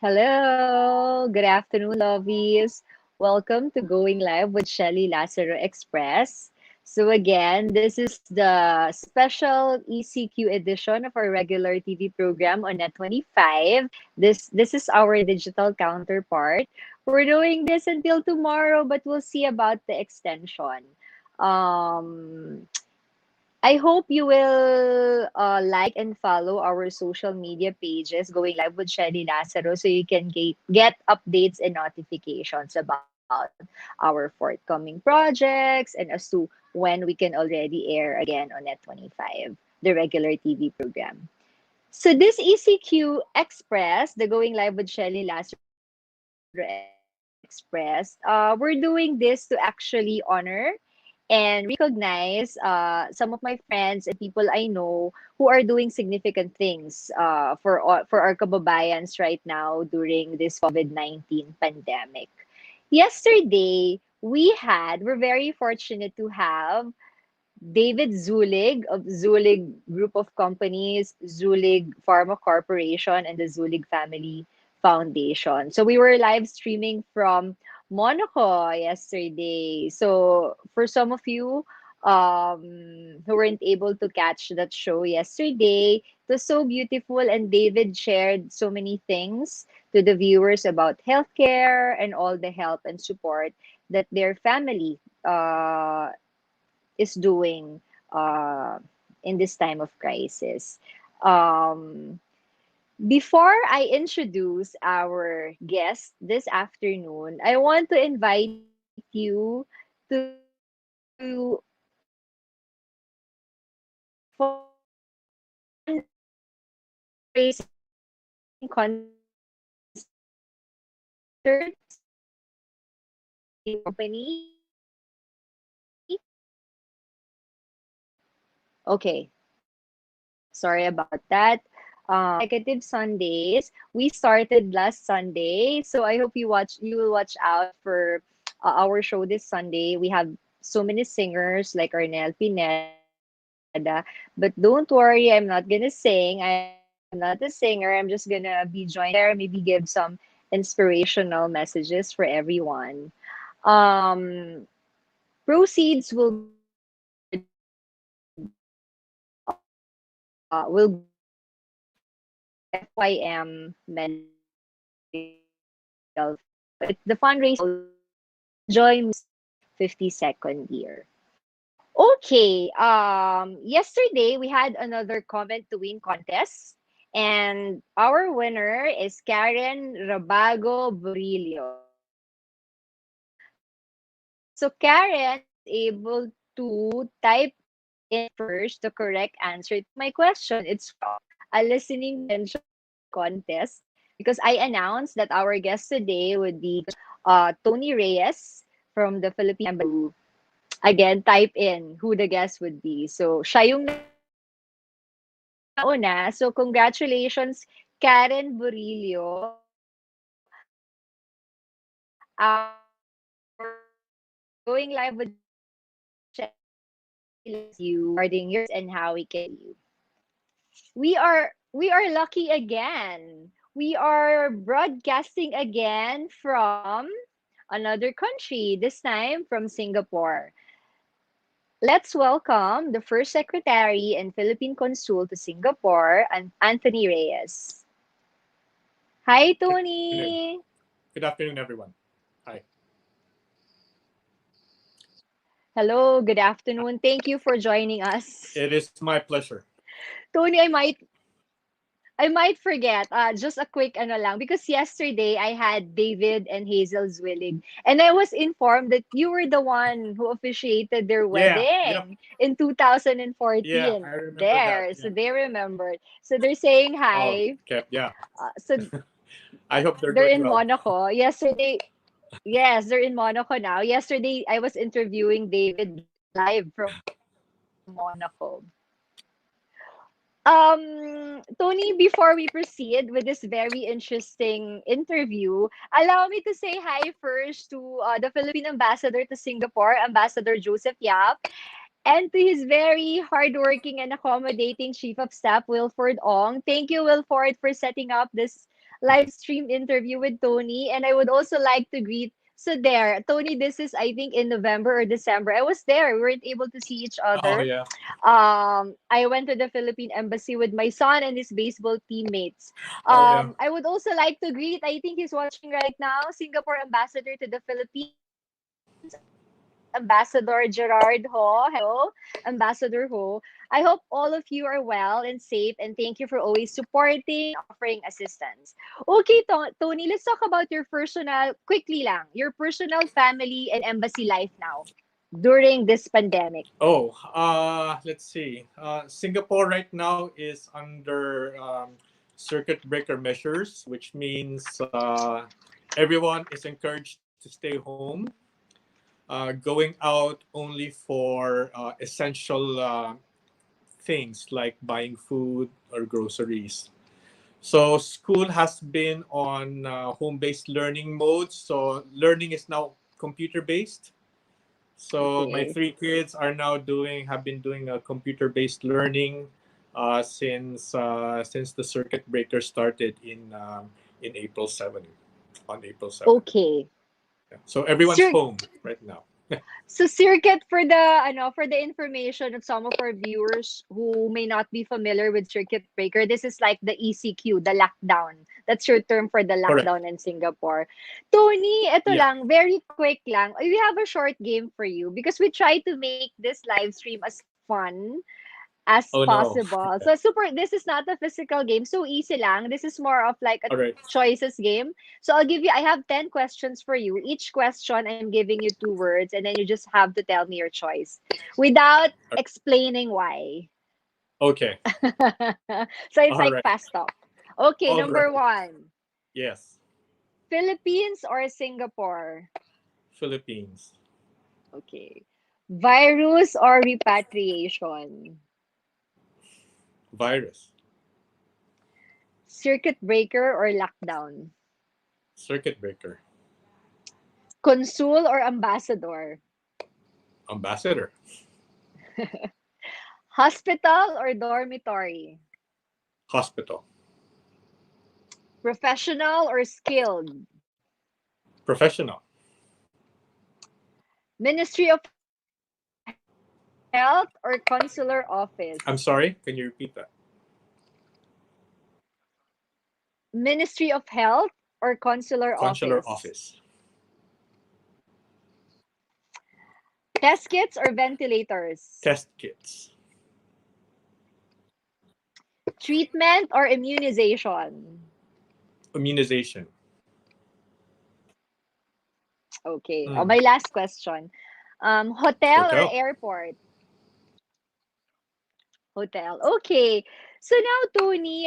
Hello, good afternoon, lovies. Welcome to Going Live with Shelly Lazaro Express. So again, this is the special ECQ edition of our regular TV program on Net 25. This is our digital counterpart. We're doing this until tomorrow, but we'll see about the extension. Um, I hope you will like and follow our social media pages, Going Live with Shelly Lazaro, so you can get updates and notifications about our forthcoming projects and as to when we can already air again on Net 25, the regular TV program. So this ECQ Express, the Going Live with Shelly Lazaro Express, we're doing this to actually honor and recognize some of my friends and people I know who are doing significant things for our kababayans right now during this COVID-19 pandemic. Yesterday, we're very fortunate to have David Zulig of Zulig Group of Companies, Zulig Pharma Corporation, and the Zulig Family Foundation. So we were live streaming from Monaco yesterday. So for some of you who weren't able to catch that show yesterday, it was so beautiful, and David shared so many things to the viewers about healthcare and all the help and support that their family is doing uh, in this time of crisis. Um, Before I introduce our guest this afternoon, I want to invite you to fundraising concerts company. Okay, sorry about that. Consecutive Sundays. We started last Sunday, so I hope you will watch out for our show this Sunday. We have so many singers like Arnel Pineda, but don't worry, I'm not gonna sing. I'm not a singer. I'm just gonna be joining there, maybe give some inspirational messages for everyone. Um, Proceeds will go towards will go towards FYM mental health. So it's the fundraising called Joy Music 52nd year. Okay, yesterday we had another comment to win contest, and our winner is Karen Rabago Burillo. So Karen was able to type in first the correct answer to my question. It's a listening comprehension contest because I announced that our guest today would be Tony Reyes from the Philippine Embassy. Again, type in who the guest would be. So, siya yung nauna. So, congratulations, Karen Burillo. Our Going Live with Shelly Lazaro express you regarding your questions and how we can help you. We are lucky again. We are broadcasting again from another country, this time from Singapore. Let's welcome the first secretary and Philippine Consul to Singapore, Anthony Reyes. Hi, Good afternoon. Tony. Good afternoon, everyone. Hi. Hello, good afternoon. Thank you for joining us. It is my pleasure. Tony, I might forget. Just a quick ano lang because yesterday I had David and Hazel Zwillig, and I was informed that you were the one who officiated their Yeah. Yep. wedding in Yeah. 2014. I remember that. There, so Yeah. they remembered. So they're saying Oh, hi. okay. Yeah. So I hope they're they're doing in well. Monaco. Yesterday, yes, they're in Monaco now. Yesterday, I was interviewing David live from Monaco. Tony, before we proceed with this very interesting interview, allow me to say hi first to the Philippine ambassador to Singapore, Ambassador Joseph Yap, and to his very hardworking and accommodating Chief of Staff, Wilford Ong. Thank you, Wilford, for setting up this live stream interview with Tony. And I would also like to greet. So there, Tony, this is I think in November or December. I was there. We weren't able to see each Oh other. yeah. I went to the Philippine embassy with my son and his baseball teammates. Oh yeah. I would also like to greet, I think he's watching right now, Singapore ambassador to the Philippines, Ambassador Gerard Ho. Hello, Ambassador Ho. I hope all of you are well and safe, and thank you for always supporting and offering assistance. Okay, Tony, let's talk about your personal, quickly lang, your personal family and embassy life now during this pandemic. Oh, let's see. Singapore right now is under circuit breaker measures, which means everyone is encouraged to stay home, going out only for essential things like buying food or groceries. So school has been on home-based learning mode. So learning is now computer-based. So my Okay. three kids are now have been doing a computer-based learning since the circuit breaker started in April 7th, on April 7th. Okay. Yeah. So everyone's Sir, home right now. so circuit for the information of some of our viewers who may not be familiar with circuit breaker, this is like the ECQ, the lockdown. That's your term for the Correct. lockdown in Singapore. Tony, ito Yeah. lang, very quick lang. We have a short game for you because we try to make this live stream as fun as Oh no. possible. So super, this is not a physical game. So easy lang. This is more of like a All right. choices game. So I have 10 questions for you. Each question, I'm giving you two words, and then you just have to tell me your choice without explaining why. Okay. So it's All like right. fast talk. Okay, All number right. one, Yes. Philippines or Singapore? Philippines. Okay. Virus or repatriation? Virus. Circuit breaker or lockdown? Circuit breaker. Consul or ambassador? Ambassador. Hospital or dormitory? Hospital. Professional or skilled? Professional. Ministry of Health or consular office? I'm sorry. Can you repeat that? Ministry of Health or consular Consular office? office. Test kits or ventilators? Test kits. Treatment or immunization? Immunization. Okay. Oh, Mm. my last question. Hotel or Hotel. airport? Hotel. Okay. So now, Tony,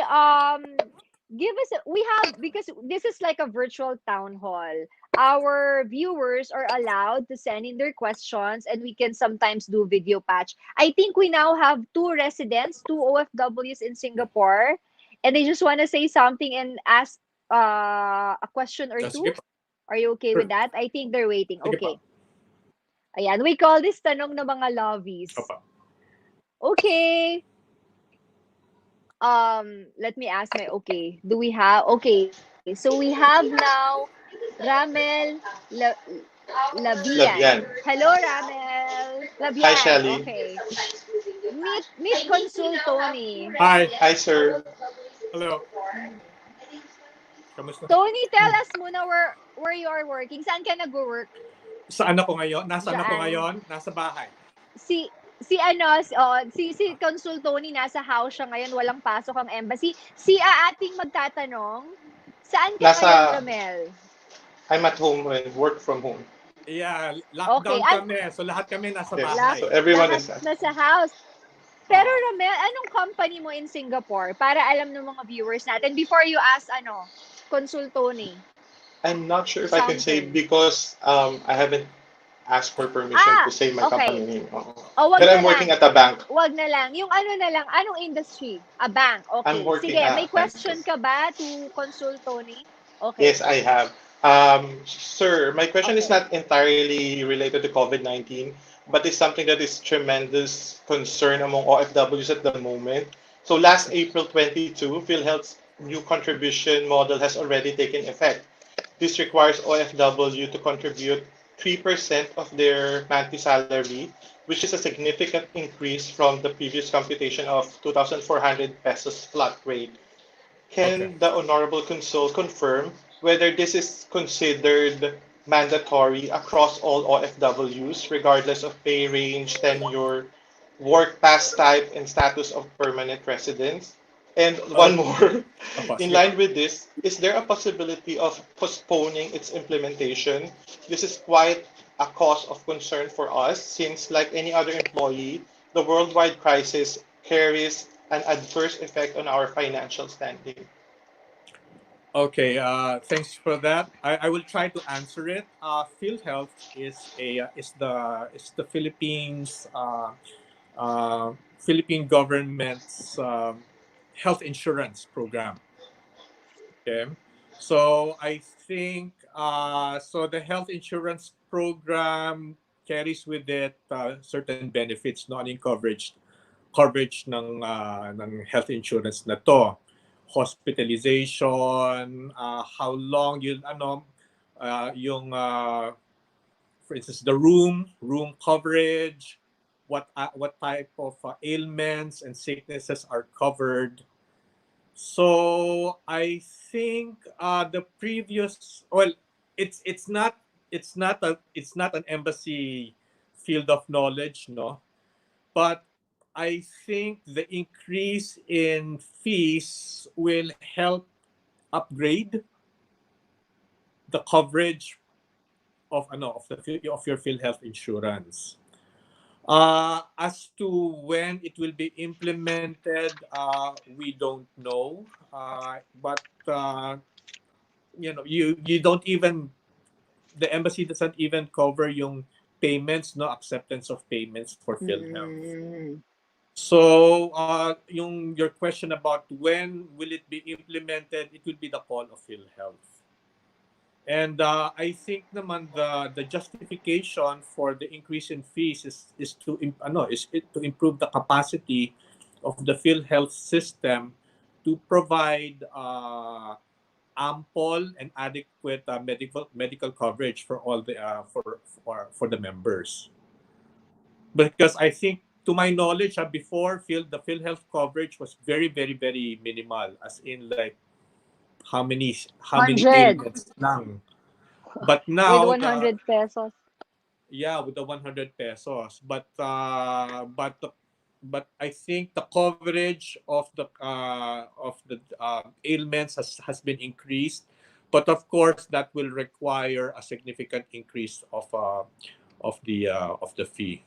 give us we have, because this is like a virtual town hall. Our viewers are allowed to send in their questions, and we can sometimes do video patch. I think we now have two residents, two OFWs in Singapore, and they just want to say something and ask a question or two. Sige pa. Are you okay with Sure. that? I think they're waiting. Sige pa. Okay. Ayan, we call this tanong ng mga lovies. Opa. Okay. Let me ask my okay. Do we have okay? So we have now Ramel Labian. Labian. Hello, Ramel Hi, Labian. Shelly. Okay. Meet Consul Tony. Hi. Hi, sir. Hello. Kamusta? Tony, tell us muna where you are working. Saan ka nag-work? Saan ako ngayon? Nasaan ako Saan? ngayon? Nasa bahay. Si Consul Tony nasa house siya ngayon, walang pasok ang embassy. Si ating magtatanong, saan ka ngayon, Nasa, Ramel? I'm at home and work from home. Yeah, lockdown Okay, kami. So lahat kami nasa Yes. bahay. So everyone Lahat is at nasa house. Pero Ramel, anong company mo in Singapore? Para alam ng mga viewers natin before you ask Consul Tony. I'm not sure if I can say Something. because I haven't asked for permission to say my company name. O, wag But na I'm working lang. at a bank. Wag na lang. Yung ano na lang, anong industry? A bank. I'm Okay. working Sige, at may bank. question ka ba to Consul Tony? Okay. Yes, I have. Sir, my question is Okay. not entirely related to COVID-19, but it's something that is tremendous concern among OFWs at the moment. So last April 22, PhilHealth new contribution model has already taken effect. This requires OFW to contribute 3% of their monthly salary, which is a significant increase from the previous computation of 2,400 pesos flat rate. Okay. Can the Honorable Consul confirm whether this is considered mandatory across all OFWs, regardless of pay range, tenure, work pass type, and status of permanent residence? And Uh, one more, in Sige po. line with this, is there a possibility of postponing its implementation? This is quite a cause of concern for us since, like any other employee, the worldwide crisis carries an adverse effect on our financial standing. Okay, thanks for that. I will try to answer it. PhilHealth is the Philippine government's health insurance program. Okay, so I think so the health insurance program carries with it certain benefits, coverage ng health insurance na to. Hospitalization, how long yun yung for instance the room coverage, what type of ailments and sicknesses are covered. So I think the previous, well, it's not an embassy field of knowledge, no, but I think the increase in fees will help upgrade the coverage of your PhilHealth insurance. As to when it will be implemented, we don't know. But you don't even the embassy doesn't even cover yung payments, no acceptance of payments for PhilHealth. Mm. So, your question about when will it be implemented, it will be the call of PhilHealth. And I think naman the justification for the increase in fees is to improve the capacity of the PhilHealth system to provide ample and adequate medical coverage for all the for the members. Because I think, to my knowledge, before the PhilHealth coverage was very, very, very minimal, as in like how many 100 ailments lang. But with now 100 pesos. with the 100 pesos, but I think the coverage of the ailments has been increased, but of course that will require a significant increase of the fee.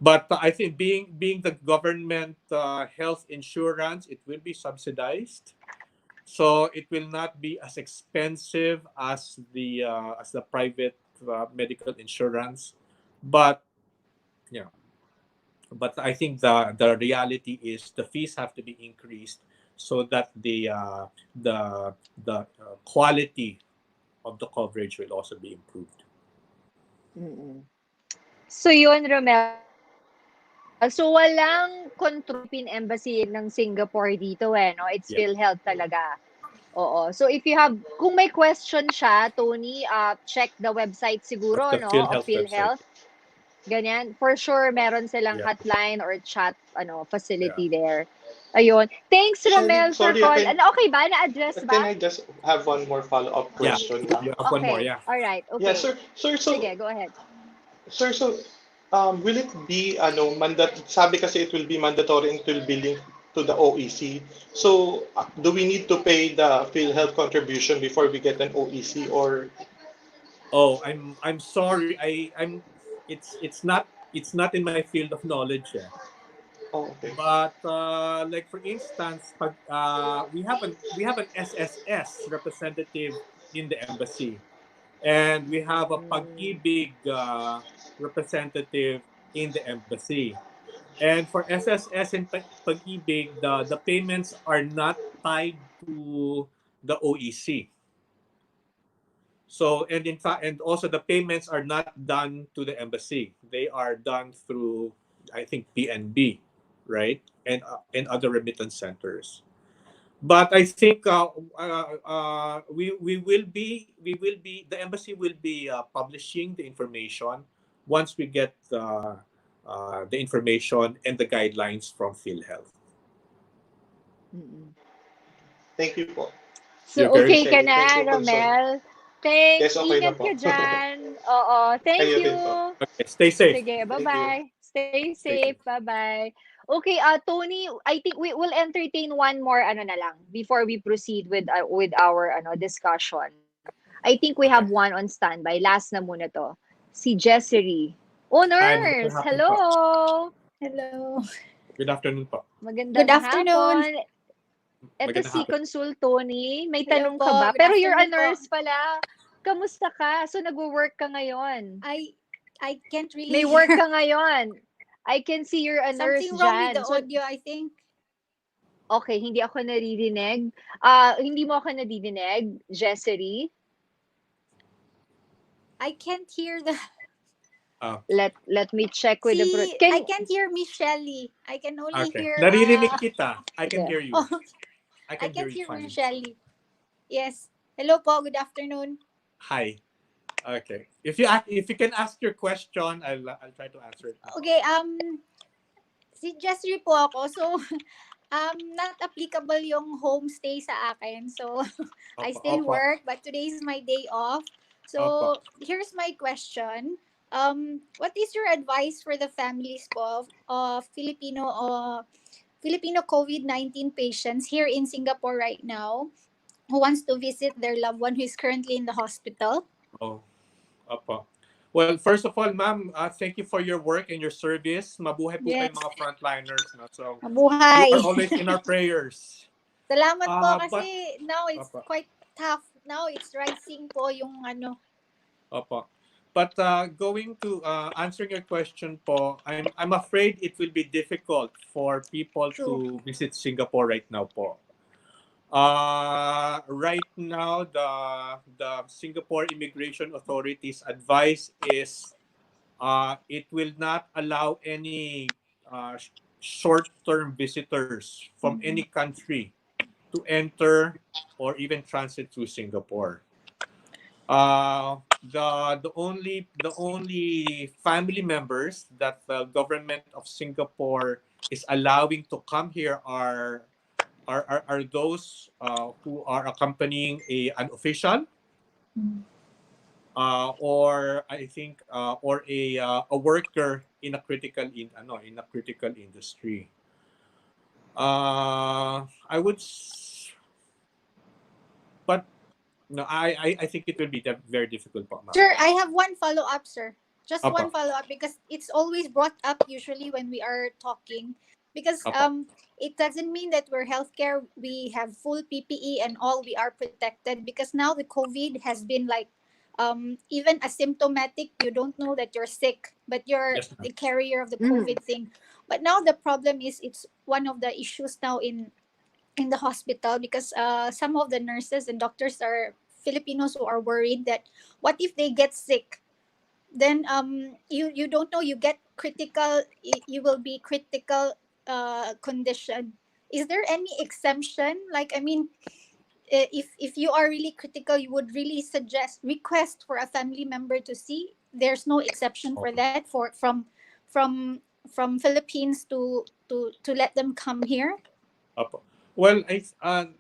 But I think being the government health insurance, it will be subsidized, so it will not be as expensive as the private medical insurance. But yeah, but I think the reality is the fees have to be increased so that the quality of the coverage will also be improved. Mm. So yun, Romel. So walang control yung Philippine Embassy ng Singapore dito no? It's PhilHealth Yeah, talaga. Oo. So if you have, kung may question siya, Tony, check the website siguro, of no, the of PhilHealth PhilHealth. website. Ganyan. For sure, meron silang Yeah, hotline or chat, yeah, facility there. Ayun. Thanks, Sorry, Romel, for sorry, I call. can Okay ba? Na-address can ba? I just have one more follow-up yeah. question? You have one more, Okay. yeah. All right. Yeah, Okay. sir, Sige, go ahead. so will it be sabi kasi it will be mandatory until billing to the OEC. So do we need to pay the PhilHealth contribution before we get an OEC or Oh, I'm sorry. It's not in my field of knowledge. oh okay. But like for instance, we have an SSS representative in the embassy, and we have a Mm. pag-ibig representative in the embassy. And for SSS and pag-ibig, the payments are not tied to the OEC. So, and in fact, and also the payments are not done to the embassy. They are done through, I think, PNB, right? And other remittance centers. But I think the embassy will be publishing the information once we get the information and the guidelines from PhilHealth. Mm-mm. Thank you po. So, You're very okay ka Shelly. na, Thank you, Consul. Romel? Thanks. Yes, okay na Ingat ka po. dyan. Oo. Thank Kayo you. din po. okay. Stay safe. Sige, Thank you. bye-bye. Stay Stay safe. safe. Bye-bye. Okay, Tony, I think we will entertain one more ano na lang before we proceed with our discussion. I think we have Okay. one on standby. Last na muna to. Si Jessery. Oh, Hi, magandang nurse. hapon po. Hello. Hello. Good afternoon po. Good Magandang afternoon. hapon. Eto Magandang si hapon. Consul Tony. May Hello tanong ka po. ba? Good Pero you're a afternoon po. nurse pala. Kamusta ka? So, nagwo-work ka ngayon? I can't May really work hear. ka ngayon. I can see you're a nurse Something wrong with the dyan. So, audio, I think. okay, hindi ako naririnig. Hindi mo ako naririnig, Jessery? I can't hear the Ah, Let me check with the See, I Can can't hear Miss Shelly. I can only okay. hear Naririnig kita. I can yeah. hear you. oh, I I can hear can't you hear Miss fine. Shelly. Yes. Hello po. Good afternoon. Hi. Okay. If you can ask your question, I'll try to answer it now. Okay, si Jessery po ako. So, not applicable yung homestay sa akin. So, I Opo, still opo, work, but today is my day off. opo. So, here's my question. What is your advice for the families po of Filipino COVID-19 patients here in Singapore right now who wants to visit their loved one who is currently in the hospital? Oh, opo. Well, first of all, ma'am, thank you for your work and your service. Mabuhay po kayong Yes. mga frontliners. No? So, you Mabuhay. are always in our prayers. Salamat po kasi But, now it's opo, quite tough. Now it's rising po yung ano. opo. But going to answering your question po, I'm afraid it will be difficult for people True. to visit Singapore right now po. Right now, the Singapore Immigration Authority's advice is it will not allow any short-term visitors from any country to enter or even transit through Singapore. The only family members that the government of Singapore is allowing to come here are those who are accompanying an official, or I think or a worker in a critical industry. I would, but no, I think it will be very difficult, po, ma'am. Sir, I have one follow-up, sir. Just one Apa, follow-up because it's always brought up usually when we are talking. Because apa, it doesn't mean that we're healthcare, we have full PPE and all, we are protected because now the COVID has been like even asymptomatic, you don't know that you're sick, but you're yes, ma'am. the carrier of the Mm. COVID thing. But now the problem is it's one of the issues now in the hospital because some of the nurses and doctors are Filipinos who are worried that what if they get sick? Then you don't know, you get critical, you will be critical condition. Is there any exemption? Like I mean, if you are really critical, you would really suggest request for a family member to see. There's no exception for that from from Philippines to let them come here. Apa. Well,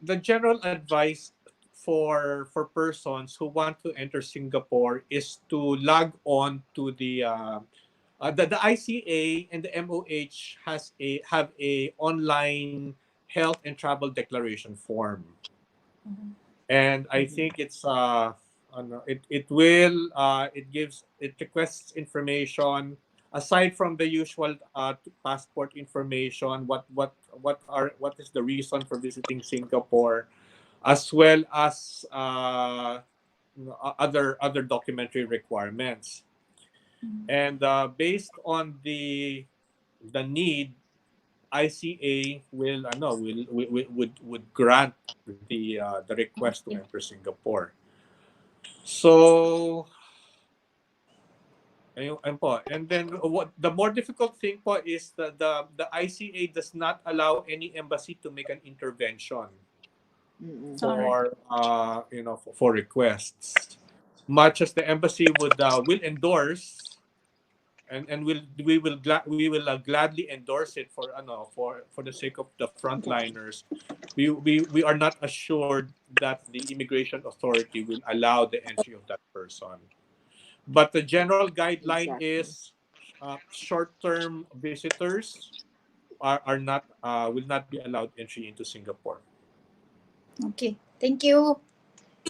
the general advice for persons who want to enter Singapore is to log on to the ICA and the MOH have a online health and travel declaration form, and I Mhm. think it's it requests information aside from the usual passport information. What is the reason for visiting Singapore, as well as other documentary requirements. And based on the need, ICA would grant the request to Okay. enter Singapore. So ayun po. And then what the more difficult thing po is the ICA does not allow any embassy to make an intervention. Mm-mm. All right. for for requests. Much as the embassy will endorse, and we will gladly endorse it for for the sake of the frontliners. We are not assured that the immigration authority will allow the entry of that person. But the general guideline Exactly. is short-term visitors are not will not be allowed entry into Singapore. Okay. Thank you.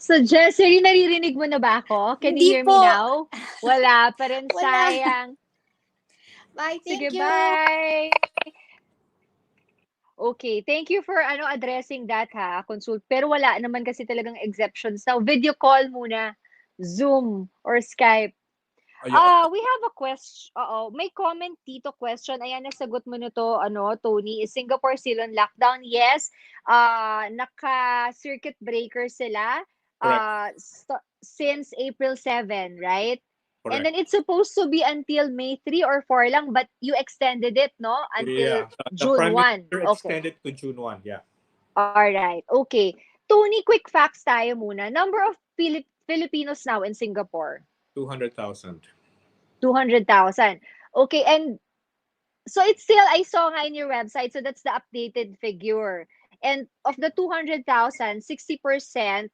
So, Jessery, naririnig mo na ba ako? Can you Hindi hear me po. now? Wala pa rin, Wala. sayang. Bye. Sige, Thank you. bye! Okay, thank you for addressing that ha, Consult. Pero wala naman kasi talagang exceptions now. Video call muna, Zoom or Skype. Ayun. We have a question. Oo, may comment dito question. Ayan, nasagot mo na to, Tony. Is Singapore still on lockdown? Yes. Naka-circuit breaker sila Correct. since April 7, right? And Correct. then it's supposed to be until May 3 or 4 lang, but you extended it, no? Until Yeah. The June Prime 1. Minister Okay. extended to June 1. Yeah. Alright. Okay. Tony, quick facts tayo muna. Number of Filipinos now in Singapore. 200,000. 200,000. Okay, and so it's still, I saw nga in your website, so that's the updated figure. And of the 200,000, 60%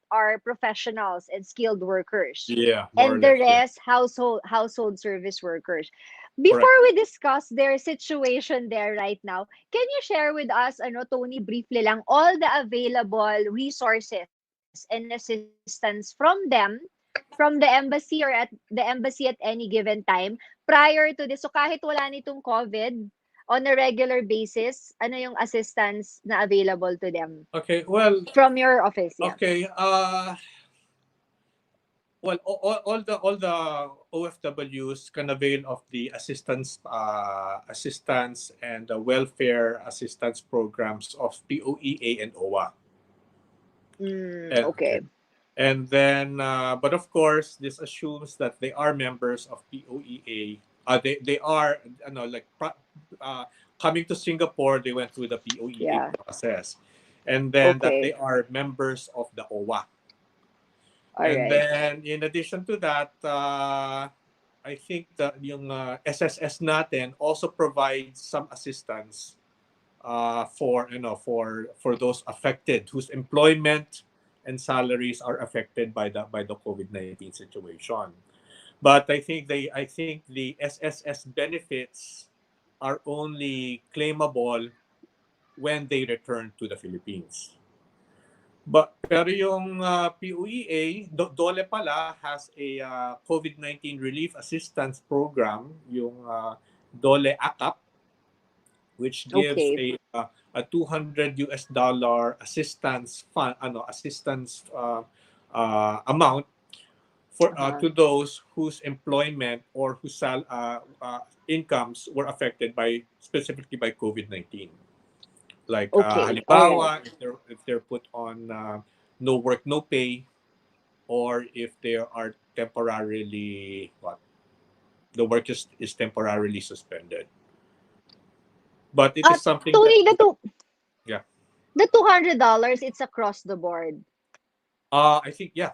are professionals and skilled workers. Yeah, more or And the less. Yeah. rest, household service workers. Correct. Before we discuss their situation there right now, can you share with us, Tony, briefly lang, all the available resources and assistance from the embassy or at the embassy at any given time prior to this? So kahit wala nitong COVID, on a regular basis, ano yung assistance na available to them Okay. Well. from your office? Yeah. Okay. Well, all the OFWs can avail of the assistance and the welfare assistance programs of POEA and OWA. Okay. Okay. And then, but of course, this assumes that they are members of POEA. They are, coming to Singapore, they went through the POEA Yeah. process, and then that they Okay. are members of the OWA. All And right. then, in addition to that, I think that yung SSS natin also provides some assistance for those affected whose employment and salaries are affected by the COVID-19 situation. But I think the SSS benefits are only claimable when they return to the Philippines. Pero yung POEA, DOLE pala has a COVID-19 relief assistance program, yung DOLE ACAP, which gives Okay. a $200 assistance fund, assistance amount for Uh-huh. to those whose employment or whose incomes were affected specifically by COVID-19. Like Okay. All right. halimbawa, if they're put on no work, no pay, or if they are temporarily the work is temporarily suspended. But it is something that, Tony, yeah. the $200, it's across the board. I think, yeah,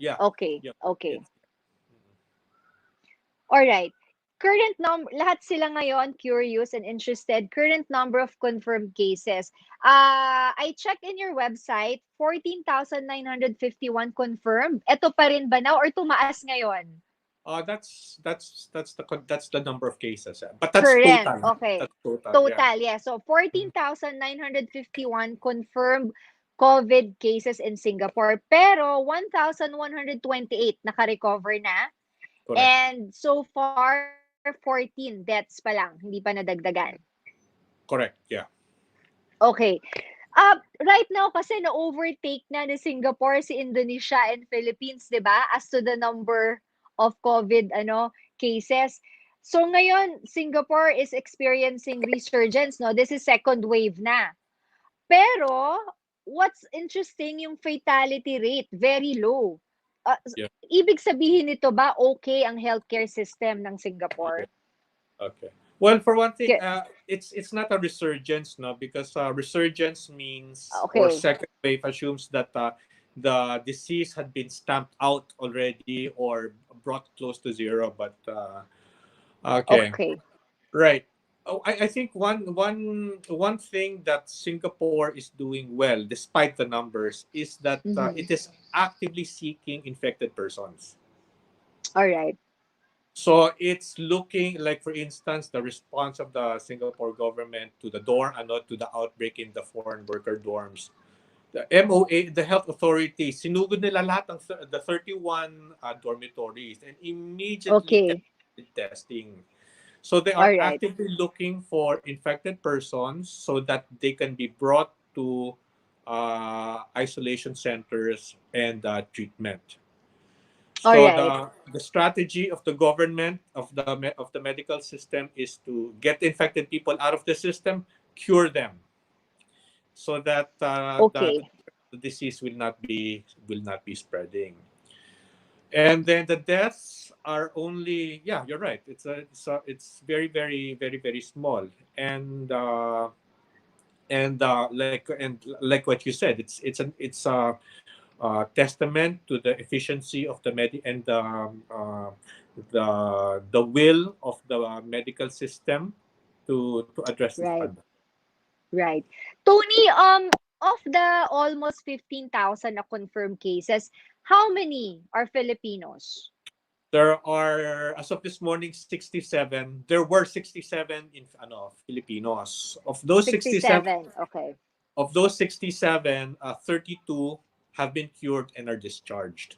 yeah, Okay. yeah, Okay. yes. All right. Current number, lahat sila ngayon curious and interested. Current number of confirmed cases. I checked in your website, 14,951 confirmed. Ito pa rin ba now or tumaas ngayon? That's the number of cases, but that's Current. total. Okay. That's total, yeah. Total, yeah. So 14,951 confirmed COVID cases in Singapore. Pero 1,128 naka-recover na. Correct. And so far, 14 deaths pa lang. Hindi pa nadagdagan. Correct, yeah. Okay. Right now, kasi na-overtake na ni Singapore, si Indonesia, and Philippines, di ba? As to the number of COVID cases. So ngayon, Singapore is experiencing resurgence, no? This is second wave na. Pero, what's interesting, yung fatality rate, very low. Yeah. Ibig sabihin nito ba, okay ang healthcare system ng Singapore? Okay. Well, for one thing, K- it's not a resurgence, no, because resurgence means, or Okay. second wave assumes that the disease had been stamped out already or brought close to zero. But okay, Okay. right. Oh, I think one thing that Singapore is doing well, despite the numbers, is that Mm-hmm. it is actively seeking infected persons. All right. So it's looking like, for instance, the response of the Singapore government to the to the outbreak in the foreign worker dorms. The MOA, the health authority, sinugod nila lahat ng the 31 dormitories and immediately Okay. testing. So they All are right. actively looking for infected persons so that they can be brought to isolation centers and treatment. All So right. the strategy of the government of the medical system is to get infected people out of the system, cure them, so that Okay. the disease will not be spreading. And then the deaths are only, yeah, you're right. It's very very small. And like what you said, it's a testament to the efficiency of the will of the medical system to address this Right. pandemic. Right. Tony, of the almost 15,000 na confirmed cases, how many are Filipinos? There are, as of this morning, 67. There were 67 in Filipinos. 67. Okay. Of those 67, 32 have been cured and are discharged.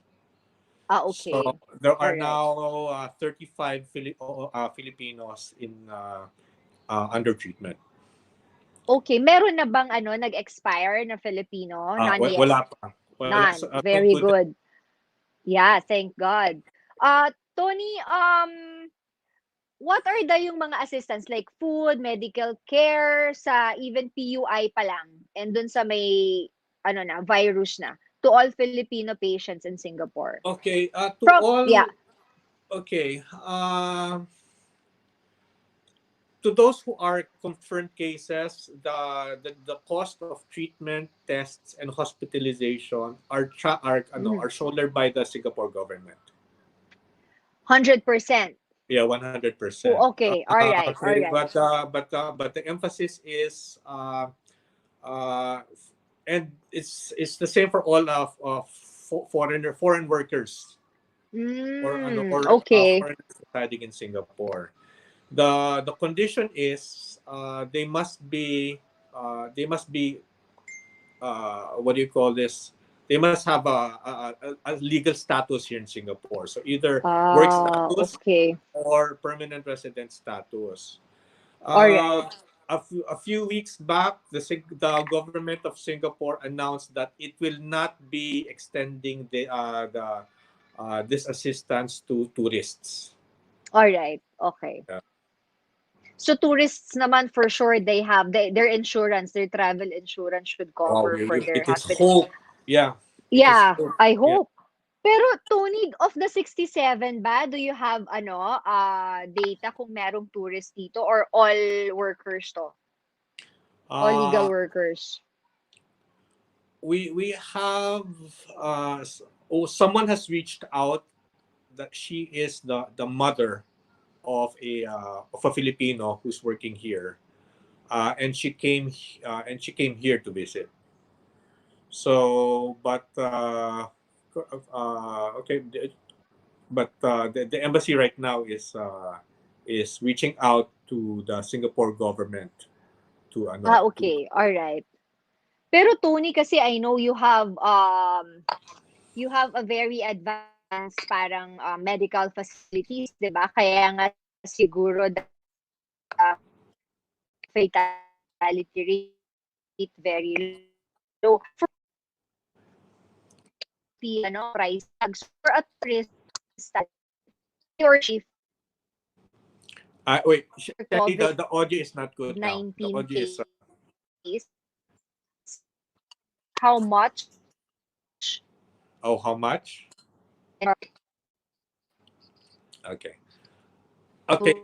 Ah, So okay. there All are right. now 35 Filipinos in under treatment. Okay, meron na bang ano nag-expire na Filipino? None yet. Wala pa. Wala. So, None. thank Very goodness. good. Yeah, thank God. Tony, what are yung mga assistance like food, medical care sa even PUI pa lang and dun sa may ano na virus na to all Filipino patients in Singapore? Okay, to From all, yeah. okay, to those who are confirmed cases, the cost of treatment, tests, and hospitalization Mhm. are shouldered by the Singapore government. 100%. Yeah, 100%. Oh, okay. All right. All Okay, right. but the emphasis is uh, and it's the same for all of foreign workers or Okay. foreigners residing in Singapore. The condition is they must be what do you call this? They must have a legal status here in Singapore. So either work Ah, status okay. or permanent resident status. All right. Uh, a few weeks back, the government of Singapore announced that it will not be extending this assistance to tourists. All right. Okay. Yeah. So tourists naman for sure their insurance, their travel insurance should Wow, cover for their it is hospital. hope. Yeah, it is Yeah, hope. I Yeah. hope. Pero Tony, of the 67 ba, do you have data kung merong tourist dito or all workers to? All legal Uh, workers? we have someone has reached out that she is the mother of a Filipino who's working here, and she came here to visit. So, but okay, but the embassy right now is reaching out to the Singapore government to Ah, to okay. All right. Pero Tony, kasi I know you have a very advanced parang medical facilities, 'di ba? Kaya nga siguro fatality rate very low. For price tags for a tourist or safe wait, for Shelly, the audio is not good now. The COVID-19 audio is case, how much oh, how much? Okay. Okay.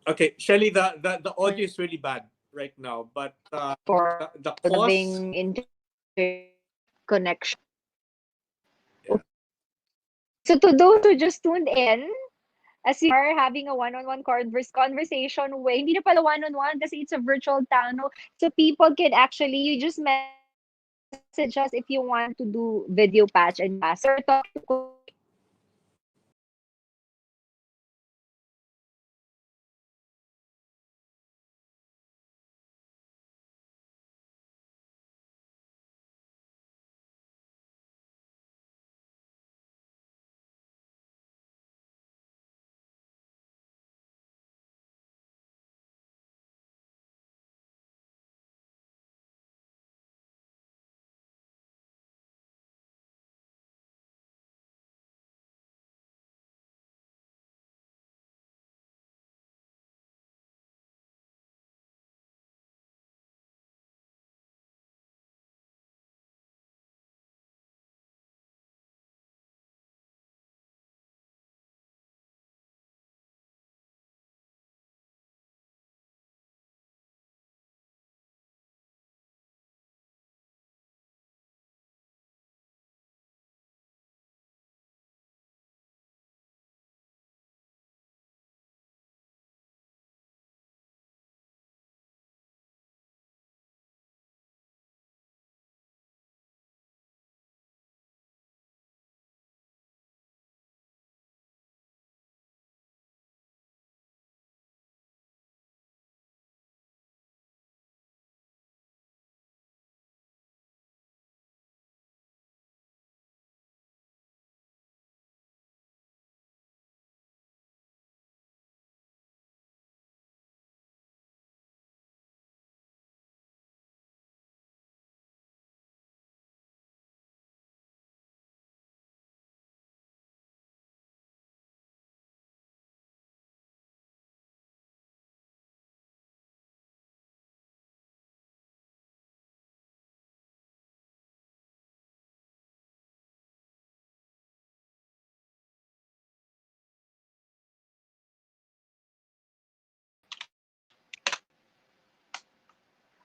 Okay, Shelly, the audio is really bad right now, but the For cause, having internet connection. yeah. Okay, so to those who just tuned in, as you are having a one-on-one conversation way, hindi na pala one-on-one kasi it's a virtual town. No? So people can actually, you just message us if you want to do video patch and you can ask. So we're talking to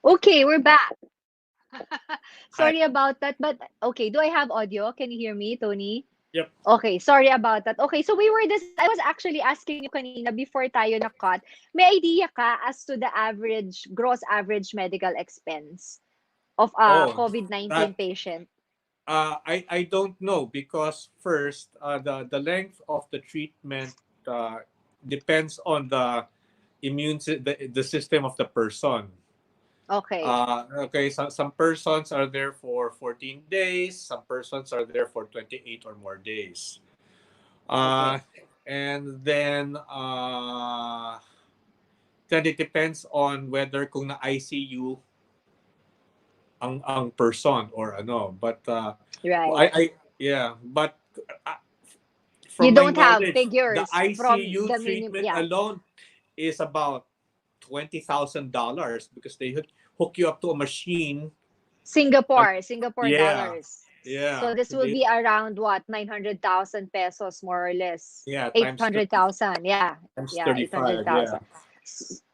Okay, we're back. Hi. Sorry about that, but okay, do I have audio? Can you hear me, Tony? Yep. Okay, sorry about that. Okay, so we were I was actually asking you kanina before tayo na-cut. May idea ka as to the gross average medical expense of a Oh, COVID-19 that patient? I don't know because first the length of the treatment uh, depends on the system of the person. Okay. Okay, some persons are there for 14 days, some persons are there for 28 or more days. Uh, Okay. and then it depends on whether kung na ICU ang person or ano. But Right. I yeah, but uh, You from my don't have knowledge, the figures from ICU the minimum. treatment Yeah. alone is about $20,000 because they hook you up to a machine. Uh, Singapore yeah, dollars. So yeah, this will be around what, 900,000 pesos more or less. yeah, times 800,000. Yeah. times Yeah, 35. Yeah, 800,000.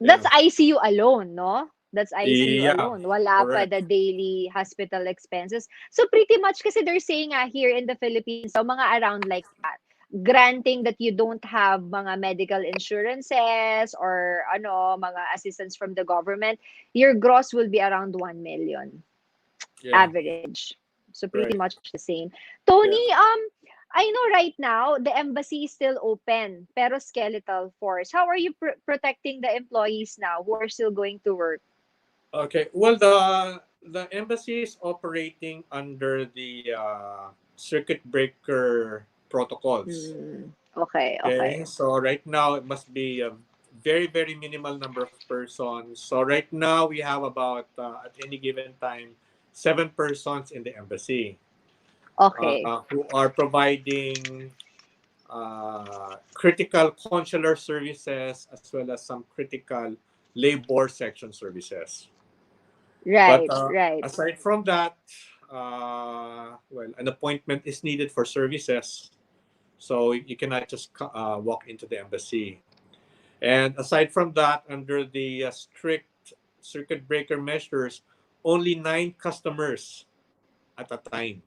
That's yeah, ICU alone, no? That's ICU yeah, alone. Wala pa correct. the daily hospital expenses. So pretty much kasi they're saying here in the Philippines, so mga around like that. Granting that you don't have mga medical insurances or ano, mga assistance from the government, your gross will be around 1 million Yeah, average. So pretty right. much the same. Yeah. Tony, I know right now the embassy is still open, pero skeletal force. How are you protecting the employees now who are still going to work? Okay. Well, the embassy is operating under the circuit breaker protocols. Okay, Okay. okay. So right now it must be a very minimal number of persons. So right now we have about at any given time 7 persons in the embassy Okay. who are providing critical consular services as well as some critical labor section services. But Right, right. aside from that, well, an appointment is needed for services, so you cannot just walk into the embassy. And aside from that, under the strict circuit breaker measures, only 9 customers at a time.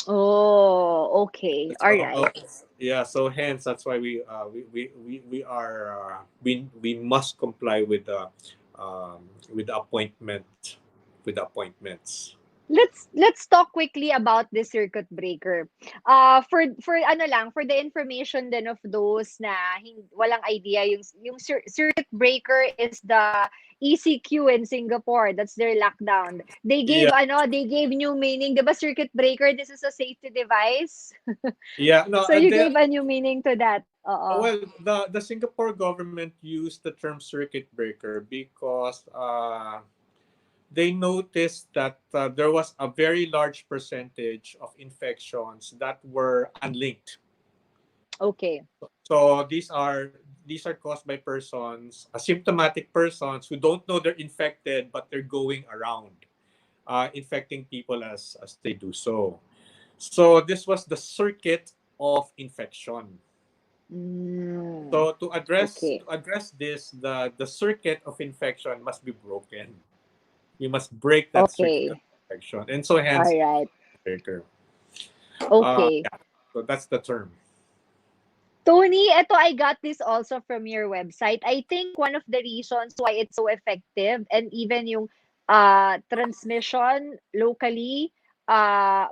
Oh, okay. All So right. yeah, so hence that's why we are we must comply with the appointment with the appointments. Let's talk quickly about the circuit breaker. For ano lang, for the information then of those na walang idea, yung circuit breaker is the ECQ in Singapore. That's their lockdown. Yeah, They gave new meaning. 'Di ba circuit breaker, this is a safety device. yeah. No, So you gave a new meaning to that. Oo. well, the Singapore government used the term circuit breaker because they noticed that there was a very large percentage of infections that were unlinked. Okay. So these are caused by persons, asymptomatic persons who don't know they're infected, but they're going around infecting people as they do so. So this was the circuit of infection. Mm, So okay. to address this, the circuit of infection must be broken. We must break that circuit of Okay. infection, and so All hence right. breaker. Okay. Yeah. So that's the term. Tony, ito I got this also from your website. I think one of the reasons why it's so effective and even yung transmission locally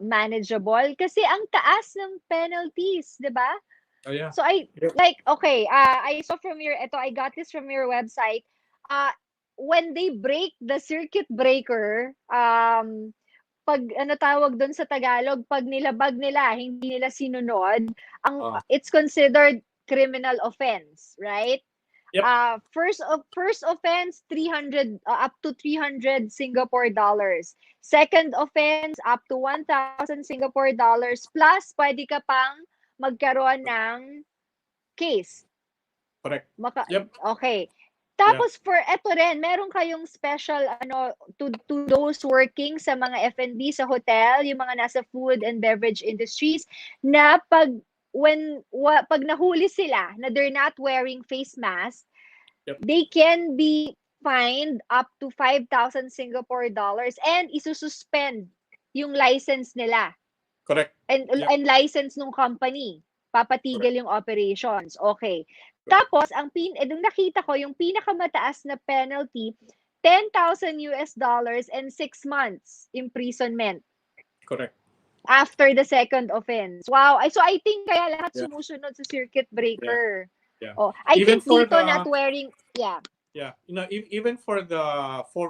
manageable kasi ang taas ng penalties, 'di ba? Oh yeah. So I Yep. like okay, I saw from your ito I got this from your website. Uh when they break the circuit breaker, pag ano tawag dun sa Tagalog, pag nilabag nila, hindi nila sinunod, Uh, it's considered criminal offense, right? yep. First offense 300 up to 300 Singapore dollars. Second offense up to 1,000 Singapore dollars plus pwede ka pang magkaroon ng case. Correct. Maka Yep. okay. Yeah. Tapos for eto rin, meron kayong special to those working sa mga F&B sa hotel, yung mga nasa food and beverage industries na pag nahuli sila na they're not wearing face mask, Yep. they can be fined up to 5,000 Singapore dollars and isususpend yung license nila Correct. Yep. and license ng company. Correct. Papatigil yung operations. Okay. Correct. Tapos, nung nakita ko, yung pinakamataas na penalty, 10,000 US dollars and 6 months imprisonment Correct. after the second offense. Wow. So, I think kaya lahat Yeah. sumusunod sa circuit Yeah. breaker. Yeah. Oh, I Even think for dito not the wearing, yeah, yeah, even for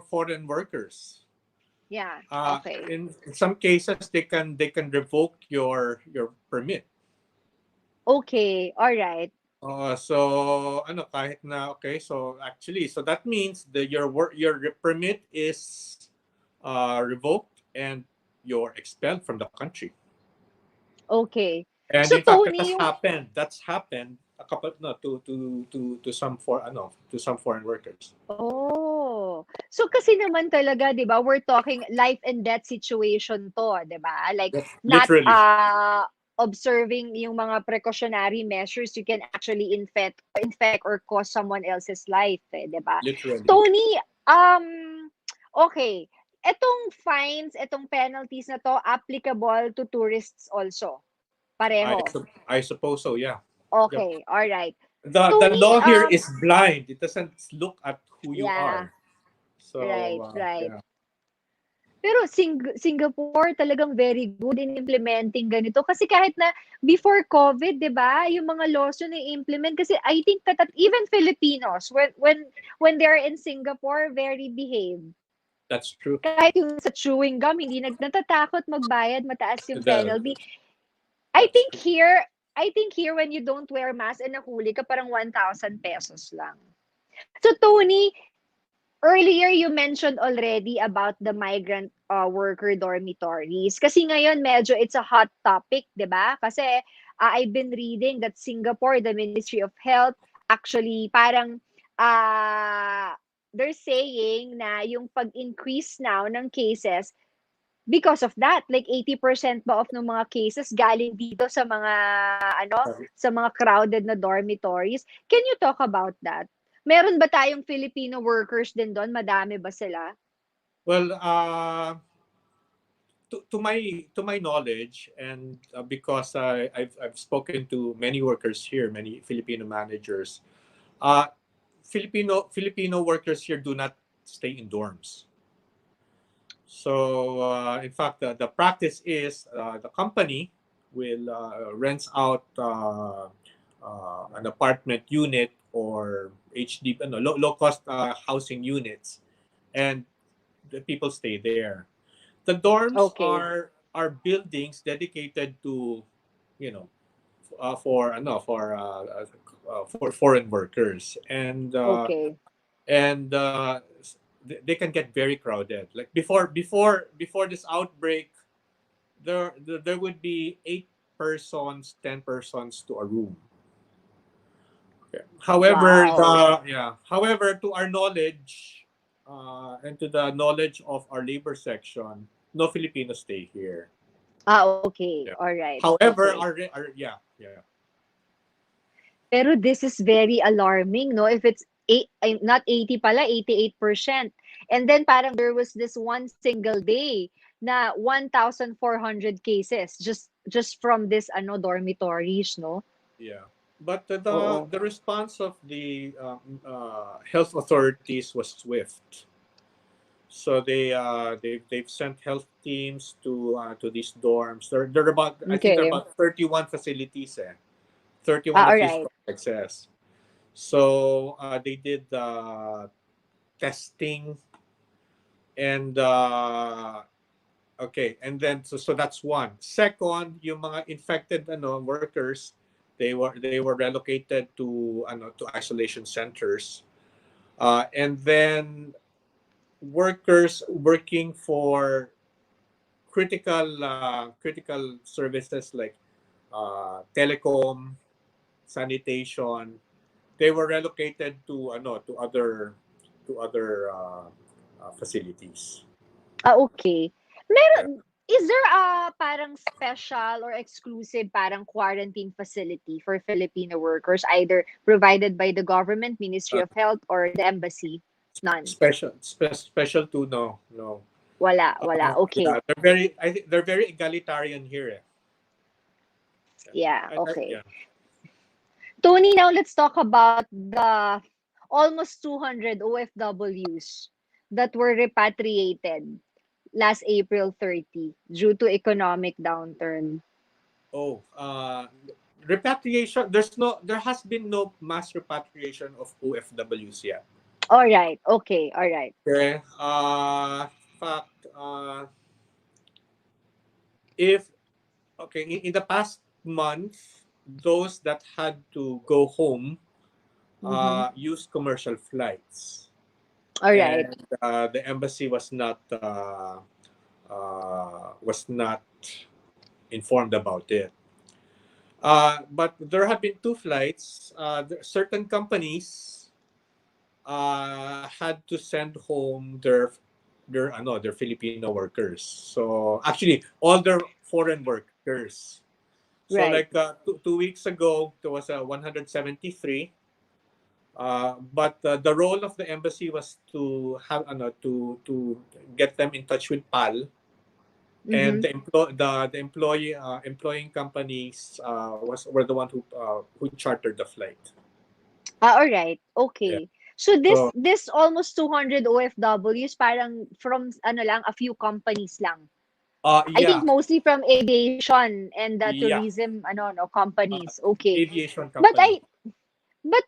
foreign workers, yeah, uh, okay. in some cases they can revoke your permit. Okay, all right. So ano kahit na okay, so actually so that means that your permit is revoked and you're expelled from the country. Okay. And So, in fact, Tony, yung That's happened a couple no to some to some foreign workers. oh. So kasi naman talaga, 'di ba, we're talking life and death situation 'to, 'di ba? Like Yes, not literally, observing yung mga precautionary measures, you can actually infect or cause someone else's life, 'di ba? literally. Tony, okay. Etong penalties na 'to applicable to tourists also. Pareho. I suppose so. Yeah. Yep. Okay, all right. The Tony, law here is blind. It doesn't look at who you yeah, are. So right, right. yeah, Pero Singapore talagang very good in implementing ganito. Kasi kahit na before COVID, 'di ba, yung mga laws yun i-implement kasi I think that even Filipinos when they're in Singapore, very behaved. that's true. Kahit yung sa chewing gum, hindi natatakot magbayad, mataas yung The, penalty. I that's think true. here, I think here when you don't wear mask and nahuli ka, parang 1,000 pesos lang. So Tony, earlier you mentioned already about the migrant worker dormitories. Kasi ngayon medyo it's a hot topic, 'di ba? Kasi I've been reading that Singapore, the Ministry of Health, actually parang they're saying na yung pag-increase now ng cases, because of that, like 80% ba of ng mga cases galing dito sa mga sa mga crowded na dormitories. Can you talk about that? Meron ba tayong Filipino workers din doon? Madami ba sila? Well, to my knowledge, and because I've spoken to many workers here, many Filipino managers, uh, Filipino workers here do not stay in dorms. So in fact, the practice is the company will rents out an apartment unit or HD, no, low cost housing units, and the people stay there. The dorms Okay. are buildings dedicated to, you know, for for foreign workers, Okay. and they can get very crowded. Like before this outbreak, there would be 8 persons, 10 persons to a room. Okay. However, Wow. to our knowledge, and to the knowledge of our labor section, no Filipinos stay here. Okay. Yeah. All right. However, Okay. yeah. Pero this is very alarming, no? If it's not 80 pala, 88%. And then parang there was this one single day na 1,400 cases just from this dormitories, no? Yeah, but Oo. the response of the health authorities was swift. So they've sent health teams to these dorms. There are about, I think there are Okay. about 31 facilities. 31 All of these right. complexes. So they did testing, and okay, and then so that's one. Second, yung mga infected workers, they were relocated to isolation centers. And then workers working for critical services like telecom, sanitation, they were relocated to other facilities. Okay. Yeah. Is there a parang special or exclusive parang quarantine facility for Filipino workers, either provided by the government, Ministry Uh, of Health, or the embassy? None. special to no. Wala. Yeah, Okay. I think they're very egalitarian here. Yeah, Yeah. okay. Tony, now let's talk about the almost 200 OFWs that were repatriated last April 30 due to economic downturn. Oh, repatriation. There has been no mass repatriation of OFWs yet. All right. Okay. All right. Okay. Fact. If okay, in the past month, those that had to go home Mm-hmm. used commercial flights, All right. and the embassy was not informed about it. But there have been two flights. Certain companies had to send home their Filipino workers. So actually, all their foreign workers. So Right. like 2 weeks ago, there was a 173. But the role of the embassy was to have to get them in touch with PAL, and Mm-hmm. the employing companies were the one who chartered the flight. All right. Yeah. Okay. So this So this almost 200 OFWs parang from lang a few companies lang. I think yeah, mostly from aviation and the yeah, tourism no uh, companies. Okay. aviation But company. but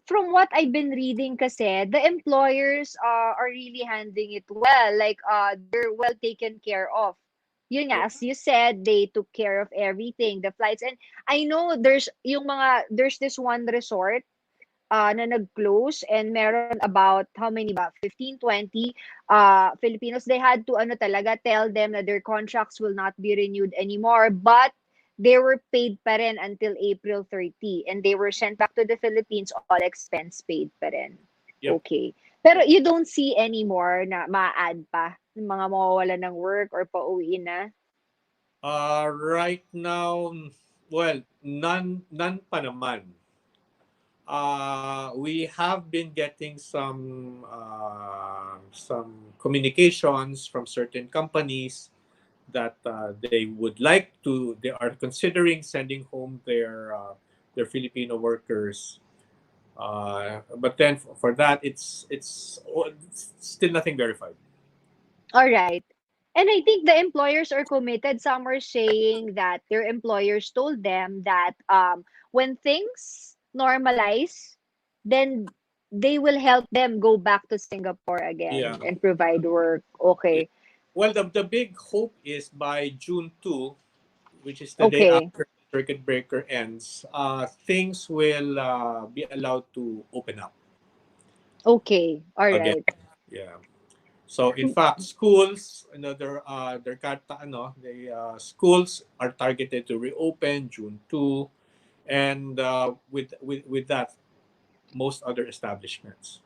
from what I've been reading kasi, the employers are really handling it well. Like they're well taken care of. Yun Yeah. nga, as you said, they took care of everything, the flights. And I know there's this one resort na nag-close, and meron about how many ba 15 20 Filipinos. They had to talaga tell them that their contracts will not be renewed anymore, but they were paid pa rin until April 30, and they were sent back to the Philippines, all expense paid pa rin. Yep. Okay. Pero Yep. you don't see anymore na ma-add pa Yung mga mawawalan ng work or pauwi na? Right now, well, none pa naman. We have been getting some communications from certain companies that they are considering sending home their Filipino workers. But then for that, it's still nothing verified. All right. And I think the employers are committed. Some are saying that their employers told them that when things normalize, then they will help them go back to Singapore Yeah. again and provide work. Yeah. Okay. Well, the big hope is by June 2, which is the day Okay. after circuit breaker ends, things will be allowed to open up Okay. All again. right. Yeah. So in fact, schools, their karta, the schools are targeted to reopen June 2, and with that, most other establishments.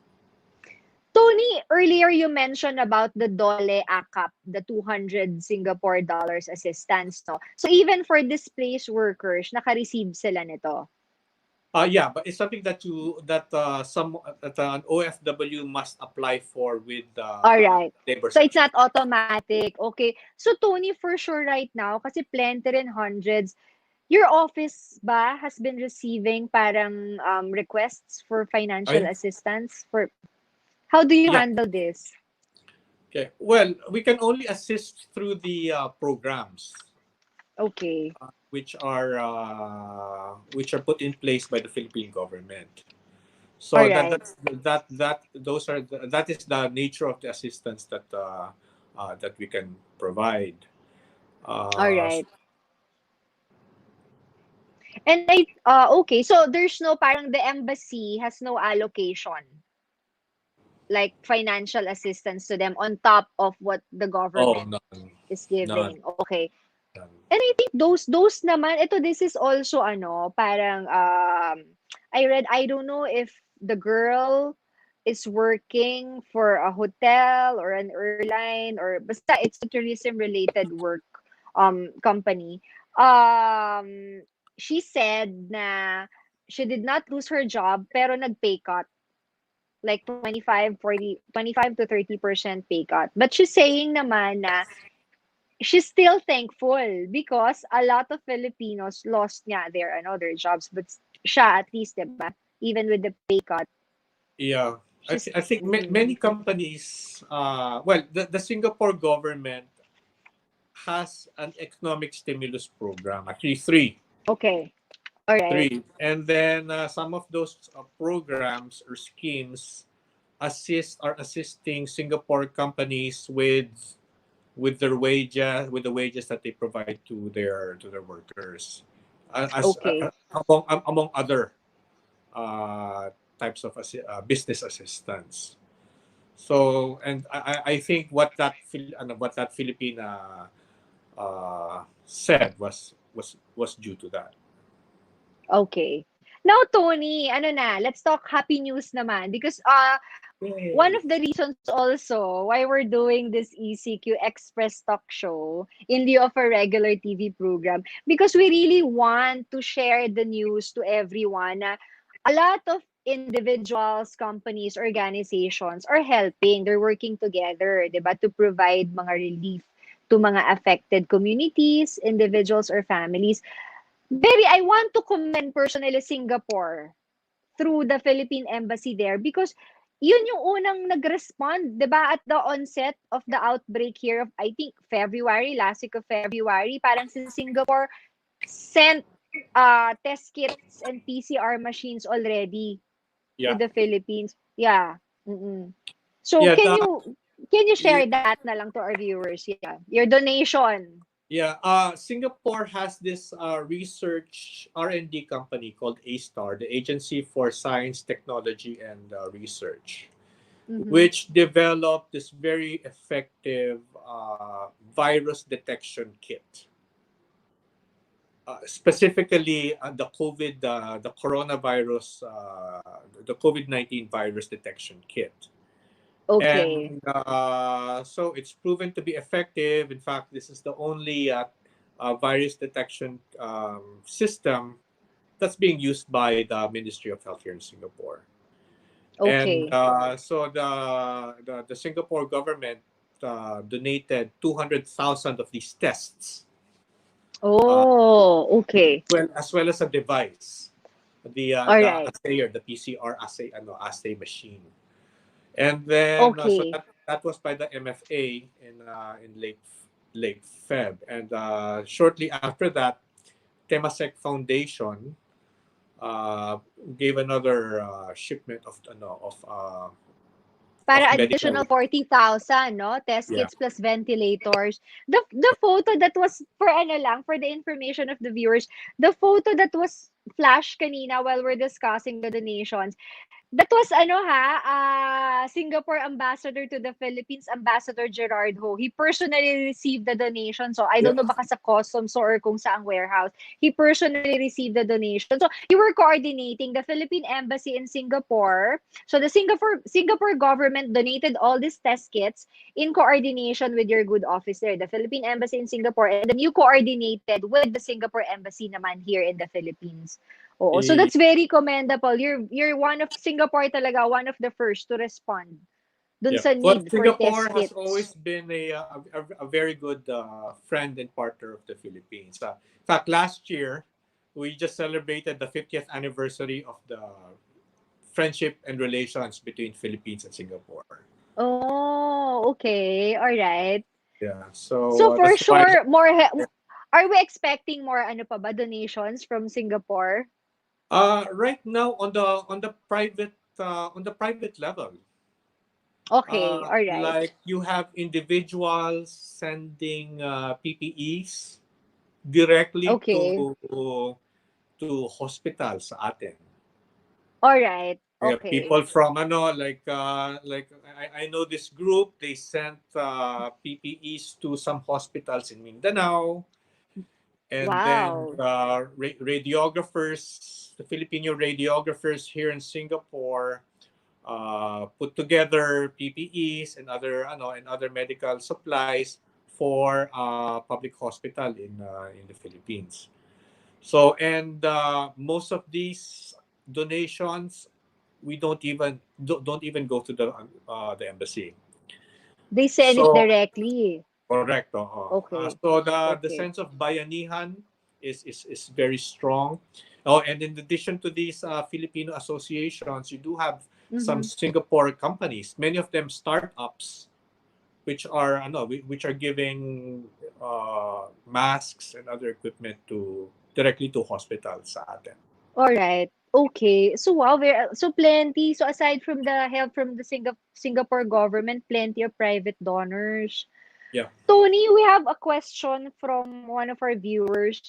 Tony, earlier you mentioned about the Dole AKAP, the 200 Singapore dollars assistance, no? So even for displaced workers, naka-receive sila nito. Yeah, but it's something that an OFW must apply for with All right. labor So it's section. not automatic. Okay. So Tony, for sure right now, kasi plenty rin hundreds, your office ba has been receiving parang requests for financial Ay, assistance for how do you yeah. handle this? Okay. Well, we can only assist through the programs Okay. which are put in place by the Philippine government. All So right. that is the nature of the assistance that we can provide. All Uh, right. And okay, so there's no parang the embassy has no allocation like financial assistance to them on top of what the oh, government none, is none, giving. Okay. none. And I think those naman, ito this is also parang I read, I don't know if the girl is working for a hotel or an airline or basta it's a tourism related work company. Um she said na she did not lose her job pero nag-pay cut like 25 to 30% pay cut. But she's saying naman na she's still thankful because a lot of Filipinos lost their jobs, but siya at least, diba? Even with the pay cut, Yeah, she's I think many companies. Well, the Singapore government has an economic stimulus program. Actually, okay. All right. and then some of those programs or schemes are assisting Singapore companies with the wages that they provide to their workers, as Okay. among other uh, types of business assistance. So, and I think what that Filipina said was due to that. Okay. Now, Tony, let's talk happy news naman because one Yay. of the reasons also why we're doing this ECQ Express talk show in lieu of a regular TV program because we really want to share the news to everyone. A lot of individuals, companies, organizations are helping. They're working together, diba, to provide mga relief to mga affected communities, individuals, or families. Very, I want to commend personally Singapore through the Philippine Embassy there because yun yung unang nag-respond, 'di ba, at the onset of the outbreak here of I think February, last week of February, parang si Singapore sent test kits and PCR machines already to Yeah, the Philippines. Yeah. Mm-mm. So yeah, can you share yeah. that na lang to our viewers? Yeah. Your donation. Yeah, Singapore has this research R&D company called A-STAR, the Agency for Science, Technology, and Research, Mm-hmm. which developed this very effective virus detection kit. Specifically, the coronavirus, the COVID-19 virus detection kit. Okay. And so it's proven to be effective. In fact, this is the only virus detection system that's being used by the Ministry of Health here in Singapore. And Okay. so the Singapore government donated 200,000 of these tests, uh, Oh, okay. as well as a device, All the right. assayer, the PCR assay machine. And then so Okay. that was by the MFA in late Feb, and shortly after that, Temasek Foundation uh, gave another shipment of Para medical. additional 40,000, no? Test Yeah, kits plus ventilators. The photo that was for ano lang, for the information of the viewers, the photo that was flashed kanina while we're discussing the donations, that was ano ha, Singapore ambassador to the Philippines, Ambassador Gerard Ho. He personally received the donation. So I yeah. don't know baka sa customs or kung saang warehouse. He personally received the donation. So you were coordinating the Philippine Embassy in Singapore. So the Singapore government donated all these test kits in coordination with your good office there, the Philippine Embassy in Singapore, and then you coordinated with the Singapore Embassy naman here in the Philippines. Oo. So Eh, that's very commendable. You're one of Singapore talaga, one of the first to respond dun yeah. sa Well, need for Singapore test has kits. always been a very good friend and partner of the Philippines. In fact, last year we just celebrated the 50th anniversary of the friendship and relations between Philippines and Singapore. Oh, okay. All right. Yeah, so So for that's why sure, are we expecting more ano pa ba donations from Singapore? right now on the private level, Okay. All right. like you have individuals sending PPEs directly Okay. to hospitals sa atin. All right. Yeah, Okay. people from like I know this group, they sent PPEs to some hospitals in Mindanao, and then Wow. radiographers, the Filipino radiographers here in Singapore put together PPEs and other medical supplies for public hospital in the Philippines. So and most of these donations we don't even go to the embassy. They send it So directly. correct. Oo. Okay. So the Okay. sense of bayanihan is very strong. Oh, and in addition to these Filipino associations, you do have some Mm-hmm. Singapore companies. Many of them startups, which are giving masks and other equipment to directly to hospitals sa atin. All right. Okay. So wow, so plenty. So aside from the help from the Singapore government, plenty of private donors. Yeah. Tony, we have a question from one of our viewers.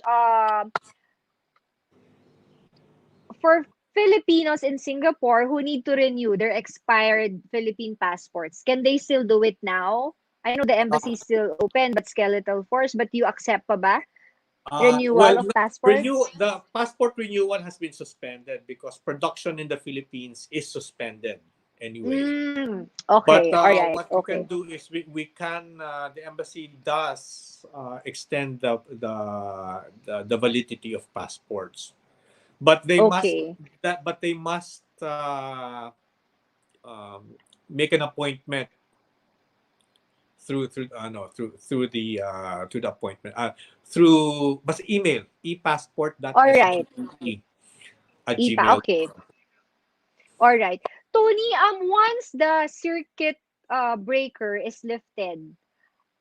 For Filipinos in Singapore who need to renew their expired Philippine passports, can they still do it now? I know the embassy is still open, but skeletal force. But you accept pa ba renewal Well, of passports? the passport renewal has been suspended because production in the Philippines is suspended anyway. But Okay. All right. what we can Okay. do is we can the embassy does extend the validity of passports, but they must Okay. um, make an appointment through the appointment through but email All right. epassport.sgpe at IPA. gmail. Okay. All right. Tony, once the circuit breaker is lifted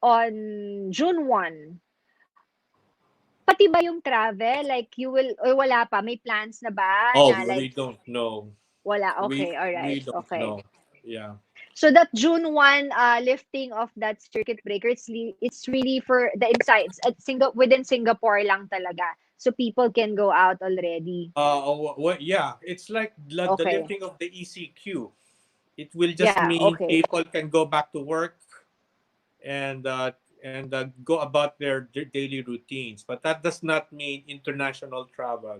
on June 1, pati ba yung travel? Like, you will, or wala pa? May plans na ba Oh, na like, we don't know. wala? we Okay, all right. we don't Okay. know. Yeah. So that June 1 lifting of that circuit breaker, it's really for the insides at within Singapore lang talaga. So people can go out already. Yeah, it's like the Okay. lifting of the ECQ. It will just Yeah, mean okay. people can go back to work and go about their daily routines. But that does not mean international travel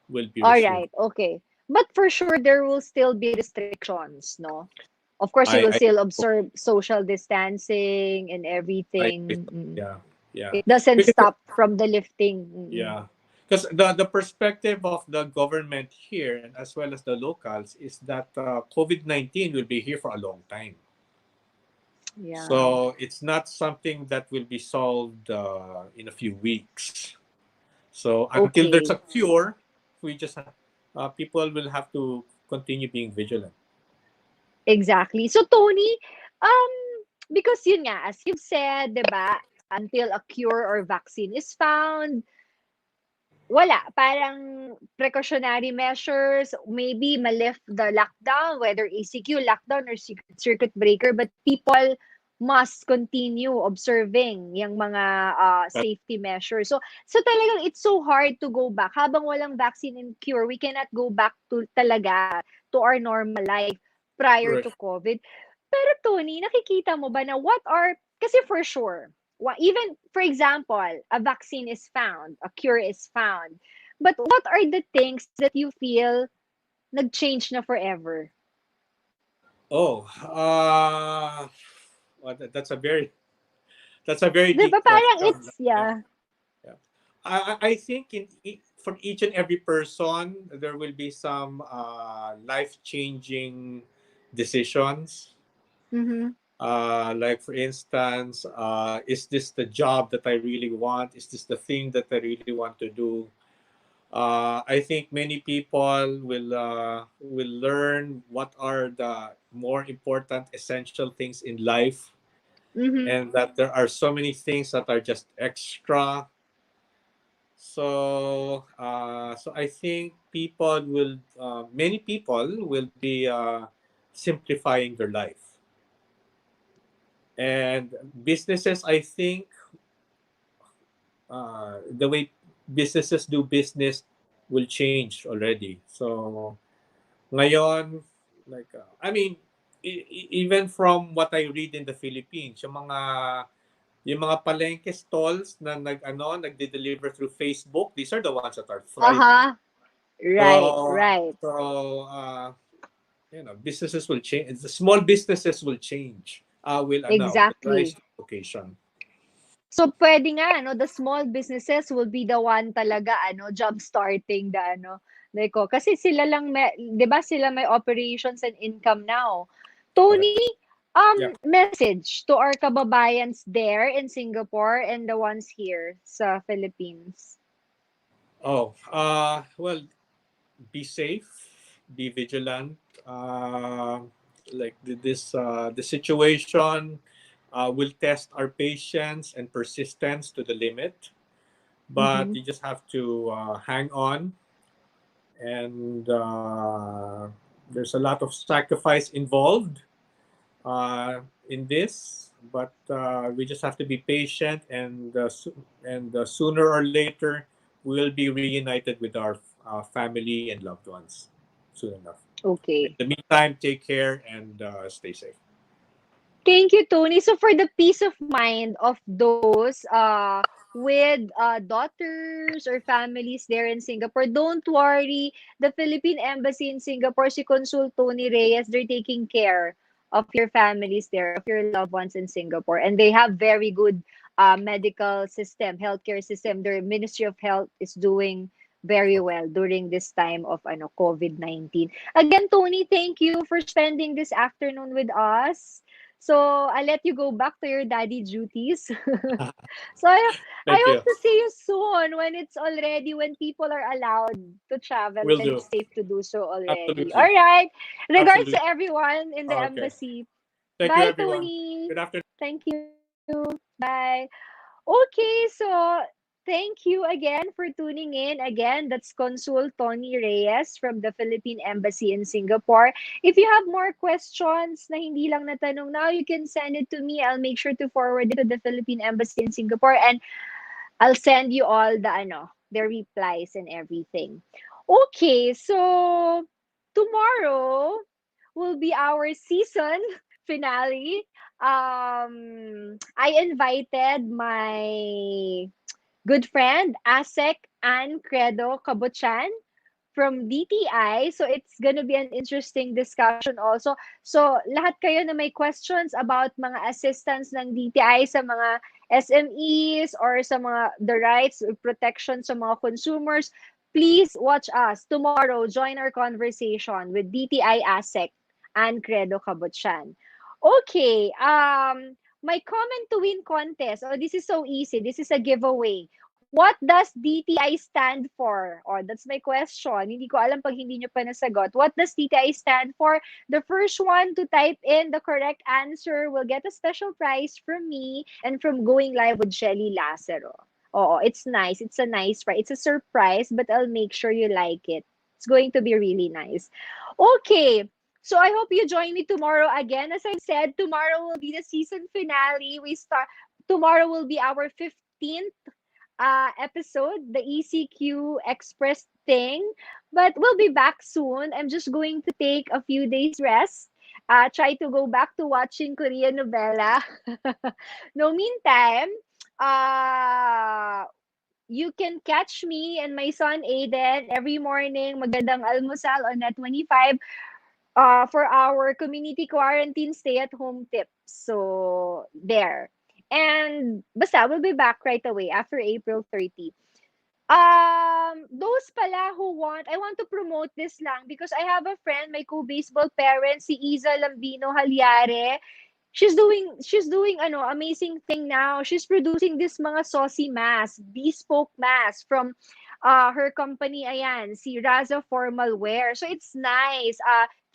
will be All resumed. right, okay. But for sure there will still be restrictions, no? Of course, you will I still hope. observe social distancing and I everything. yeah, yeah. It doesn't Because stop from the lifting. yeah, because the perspective of the government here and as well as the locals is that COVID-19 will be here for a long time. Yeah. So it's not something that will be solved in a few weeks. So until there's Okay. a cure, we just people will have to continue being vigilant. Exactly. So Tony, um, because yun nga, as you've said, 'di ba, until a cure or vaccine is found, wala, parang precautionary measures, maybe malift the lockdown, whether ACQ, lockdown, or circuit breaker, but people must continue observing yung mga But safety measures. So talagang it's so hard to go back. Habang walang vaccine and cure, we cannot go back to talaga to our normal life prior to correct. COVID. Pero Tony, nakikita mo ba na what are, kasi for sure, even for example, a vaccine is found, a cure is found. But what are the things that you feel nag-change na forever? Oh, well, that's a very 'Di ba deep parang question. it's, Yeah, yeah. yeah. I think for each and every person there will be some life changing decisions. Mm-hmm. Like for instance, is this the job that I really want? Is this the thing that I really want to do? I think many people will learn what are the more important essential things in life, Mm-hmm. and that there are so many things that are just extra. So I think many people will be simplifying their life, and businesses. I think the way businesses do business will change already. So ngayon, like, I mean, even from what I read in the Philippines, yung mga palengke stalls na nagde-deliver through Facebook, these are the ones that are thriving. Uh-huh. Right, So, right. so businesses will change. The small businesses will change. Will rise Exactly. to the occasion. So pwede nga ano, the small businesses will be the one talaga ano, jump starting the ano, like ko. Kasi sila lang may, 'di ba sila may operations and income now. Correct. Tony, Yeah. message to our kababayans there in Singapore and the ones here sa Philippines. Oh, well, be safe, be vigilant. Uh, the situation will test our patience and persistence to the limit, but Mm-hmm. you just have to hang on. And there's a lot of sacrifice involved in this, but we just have to be patient, and sooner or later we'll be reunited with our family and loved ones soon enough. In Okay. the meantime, take care and stay safe. Thank you, Tony. So for the peace of mind of those with daughters or families there in Singapore, don't worry. The Philippine Embassy in Singapore, si Consul Tony Reyes, they're taking care of your families there, of your loved ones in Singapore. And they have very good medical system, healthcare system. Their Ministry of Health is doing very well during this time of COVID-19. Again, Tony, thank you for spending this afternoon with us. So I'll let you go back to your daddy duties. So I Thank you. hope to see you soon when it's already, when people are allowed to travel Will and do. it's safe to do so already. All Absolutely. right. Regards Absolutely. to everyone in the Okay. embassy. Thank you, Bye, everyone. Tony. Good afternoon. Thank you. Bye. Okay, so thank you again for tuning in. Again, that's Consul Tony Reyes from the Philippine Embassy in Singapore. If you have more questions na hindi lang natanong now, you can send it to me. I'll make sure to forward it to the Philippine Embassy in Singapore, and I'll send you all the their replies and everything. Okay, so tomorrow will be our season finale. I invited my good friend Asek and Credo Kabuchan from DTI. So it's gonna be an interesting discussion also. So lahat kayo na may questions about mga assistance ng DTI sa mga SMEs or sa mga the rights or protection sa mga consumers, please watch us tomorrow. Join our conversation with DTI ASEC and Credo Kabutsan. Okay, my comment to win contest. Oh, this is so easy. This is a giveaway. What does DTI stand for? Oh, that's my question. Hindi ko alam pag hindi nyo pa nasagot. What does DTI stand for? The first one to type in the correct answer will get a special prize from me and from Going Live with Shelly Lazaro. Oh, it's nice. It's a nice prize. It's a surprise, but I'll make sure you like it. It's going to be really nice. Okay. So I hope you join me tomorrow again. As I've said, tomorrow will be the season finale. Tomorrow will be our 15th episode, the ECQ Express thing. But we'll be back soon. I'm just going to take a few days rest. Try to go back to watching Korean novela. No, meantime, uh, you can catch me and my son Aiden every morning. Magandang almusal on Net 25 for our community quarantine stay-at-home tips. So, there. And basta, we'll be back right away after April 30. Those pala who want, I want to promote this lang because I have a friend, my co-baseball parent, si Iza Lambino Halyare. She's doing amazing thing now. She's producing this mga saucy mask, bespoke mask from her company, ayan, si Raza Formal Wear. So it's nice.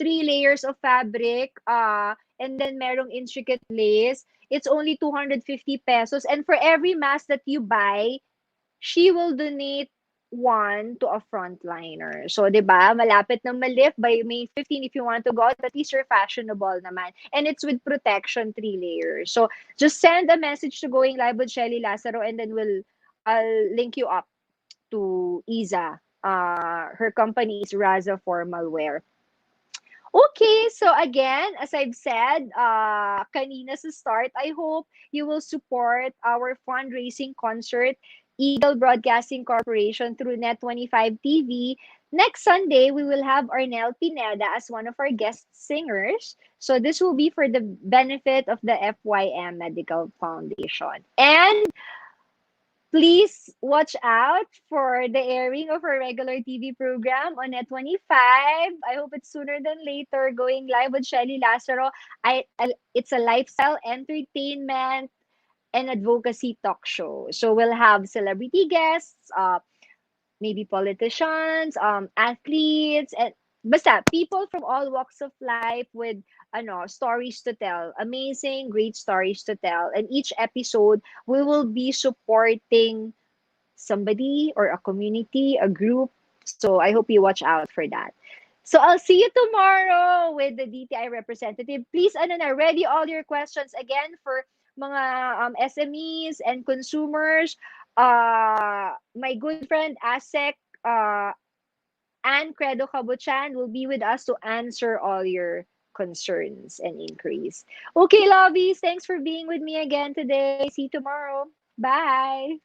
Three layers of fabric, and then merong intricate lace. It's only 250 pesos. And for every mask that you buy, she will donate one to a frontliner. So, 'di ba? Malapit ng malift by May 15 if you want to go out, at least you're fashionable naman. And it's with protection, three layers. So, just send a message to Going Live with Shelly Lazaro and then I'll link you up to Iza. Her company is Raza Formal Wear. Okay, so again, as I've said, kanina sa start, I hope you will support our fundraising concert, Eagle Broadcasting Corporation through Net25 TV. Next Sunday, we will have Arnel Pineda as one of our guest singers. So this will be for the benefit of the FYM Medical Foundation. And please watch out for the airing of our regular TV program on Net 25. I hope it's sooner than later. Going Live with Shelly Lazaro. It's a lifestyle, entertainment, and advocacy talk show. So we'll have celebrity guests, maybe politicians, athletes, and basta people from all walks of life with stories to tell, amazing, great stories to tell. And each episode, we will be supporting somebody or a community, a group. So I hope you watch out for that. So I'll see you tomorrow with the DTI representative. Please, ready all your questions again for mga SMEs and consumers. My good friend Asek and Credo Kabuchan will be with us to answer all your concerns and inquiries. Okay, lovies, thanks for being with me again today. See you tomorrow. Bye.